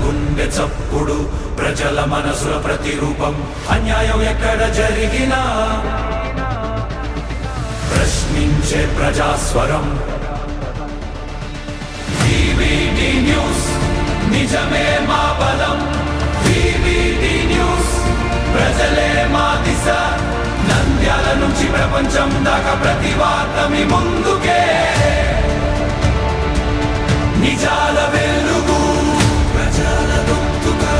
గుండె చప్పుడు ప్రజల మనసుల ప్రతిరూపం అన్యాయం ఎక్కడ జరిగినా ప్రశ్నించే ప్రజాస్వరం వివిడి న్యూస్ నిజమే మా బలం వివిడి న్యూస్ ప్రజలే మా దిశ నంద్యాల నుంచి ప్రపంచం దాకా ప్రతి వార్త మీ ముందుకే నిజాల వెలుగు ప్రజల గొంతుగా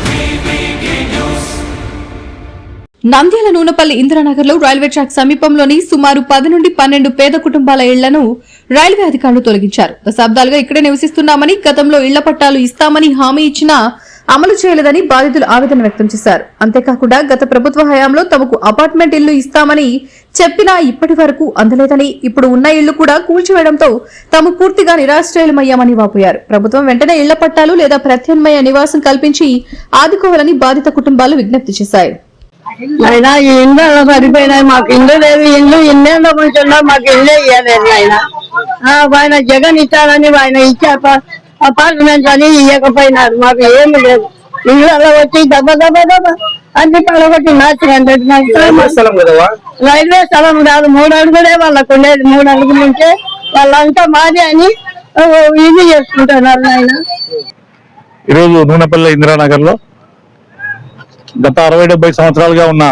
వివిడి న్యూస్. నంద్యాల నూనెపల్లి ఇందిరానగర్లో రైల్వే ట్రాక్ సమీపంలోని సుమారు 10 నుండి 12 పేద కుటుంబాల ఇళ్లను రైల్వే అధికారులు తొలగించారు. దశాబ్దాలుగా ఇక్కడే నివసిస్తున్నామని, గతంలో ఇళ్ల పట్టాలు ఇస్తామని హామీ ఇచ్చినా అమలు చేయలేదని బాధితులు ఆవేదన వ్యక్తం చేశారు. అంతేకాకుండా గత ప్రభుత్వ హయాంలో తమకు అపార్ట్మెంట్ ఇల్లు ఇస్తామని చెప్పినా ఇప్పటి వరకు అందలేదని, ఇప్పుడు ఉన్న ఇళ్లు కూడా కూల్చివేయడంతో తాము పూర్తిగా నిరాశ్రయులమయ్యామని వాపోయారు. ప్రభుత్వం వెంటనే ఇళ్ల పట్టాలు లేదా ప్రత్యామ్నాయ నివాసం కల్పించి ఆదుకోవాలని బాధిత కుటుంబాలు విజ్ఞప్తి చేశాయి. అయినా ఈ ఇండ్లు అలా పడిపోయినాయి. మాకు ఇల్లు లేదు. ఇన్నేళ్ళ కూర్చున్నా మాకు ఇల్లే ఇవ్వలేదు. ఆయన జగన్ ఇచ్చాడని ఆయన ఇచ్చే అపార్ట్మెంట్ అని ఇవ్వకపోయినారు. మాకు ఏమి లేదు. ఇల్లు అలా వచ్చి దెబ్బ అన్ని పడగొట్టి నాశనం. రైల్వే స్థలం కాదు, 3 అడుగులే వాళ్ళకు ఉండేది. 3 అడుగుల నుంచే వాళ్ళంతా మాది అని ఇది చేసుకుంటున్నారు. ఆయన ఈరోజు నూనెపల్లి ఇందిరానగర్ లో గత 60-70 సంవత్సరాలుగా ఉన్న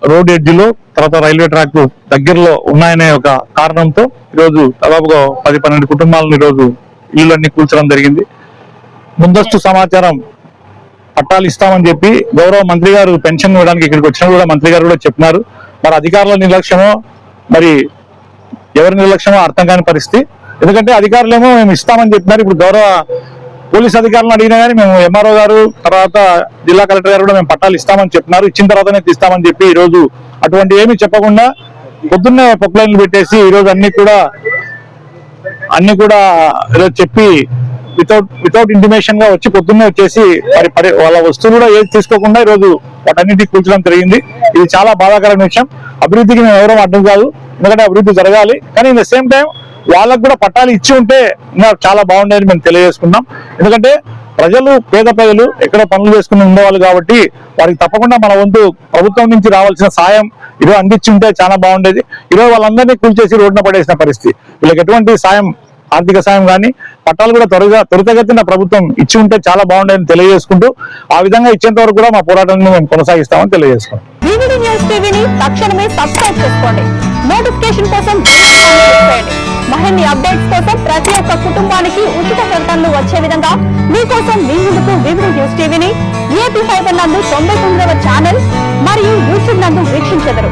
రోడ్ ఎడ్జిలో తర్వాత రైల్వే ట్రాక్ దగ్గరలో ఉన్నాయనే ఒక కారణంతో ఈరోజు దాదాపుగా 10-12 కుటుంబాలను ఈరోజు ఇళ్ళన్నీ కూల్చడం జరిగింది. ముందస్తు సమాచారం పట్టాలు ఇస్తామని చెప్పి గౌరవ మంత్రి గారు పెన్షన్ ఇవ్వడానికి ఇక్కడికి వచ్చినా కూడా మంత్రి గారు కూడా చెప్పినారు. మరి అధికారుల నిర్లక్ష్యమో మరి ఎవరి నిర్లక్ష్యమో అర్థం కాని పరిస్థితి. ఎందుకంటే అధికారులేమో మేము ఇస్తామని చెప్పినారు. ఇప్పుడు గౌరవ పోలీస్ అధికారులను అడిగినా కానీ మేము ఎంఆర్ఓ గారు తర్వాత జిల్లా కలెక్టర్ గారు కూడా మేము పట్టాలు ఇస్తామని చెప్పినారు. ఇచ్చిన తర్వాతనే ఇస్తామని చెప్పి ఈరోజు అటువంటి ఏమీ చెప్పకుండా పొద్దున్నే పొక్లైన్లు పెట్టేసి ఈరోజు అన్ని కూడా ఈరోజు చెప్పి వితౌట్ ఇంటిమేషన్ గా వచ్చి పొద్దున్నే వచ్చేసి మరి వాళ్ళ వస్తువులు కూడా ఏది తీసుకోకుండా ఈరోజు వాటన్నిటికి కూల్చడం జరిగింది. ఇది చాలా బాధాకరమైన విషయం. అభివృద్ధికి మేము ఎవరో అడ్డం కాదు, ఎందుకంటే అభివృద్ధి జరగాలి. కానీ ఇన్ ద సేమ్ టైం వాళ్ళకు కూడా పట్టాలు ఇచ్చి ఉంటే ఇంకా చాలా బాగుండేది మేము తెలియజేసుకున్నాం. ఎందుకంటే పేద ప్రజలు ఎక్కడ పనులు చేసుకుని ఉండేవాళ్ళు కాబట్టి వారికి తప్పకుండా మన వంతు ప్రభుత్వం నుంచి రావాల్సిన సాయం ఈరోజు అందించి ఉంటే చాలా బాగుండేది. ఈరోజు వాళ్ళందరినీ కూల్చేసి రోడ్డున పడేసిన పరిస్థితి. వీళ్ళకి ఎటువంటి సాయం, ఆర్థిక సాయం కానీ పట్టాలు కూడా త్వరితగతిన ప్రభుత్వం ఇచ్చి ఉంటే చాలా బాగుండేదని తెలియజేసుకుంటూ ఆ విధంగా ఇచ్చేంత వరకు కూడా మా పోరాటాన్ని మేము కొనసాగిస్తామని తెలియజేసుకుంటాం. నోటిఫికేషన్ కోసం మరిన్ని అప్డేట్స్ కోసం ప్రతి ఒక్క కుటుంబానికి ఉచిత ప్రకటనలు వచ్చే విధంగా మీకోసం మీ ముందుకు వివిడి న్యూస్ టీవీని ఏపీ ఫైబర్ నందు 99వ ఛానల్ మరియు యూట్యూబ్ నందు వీక్షించెదరు.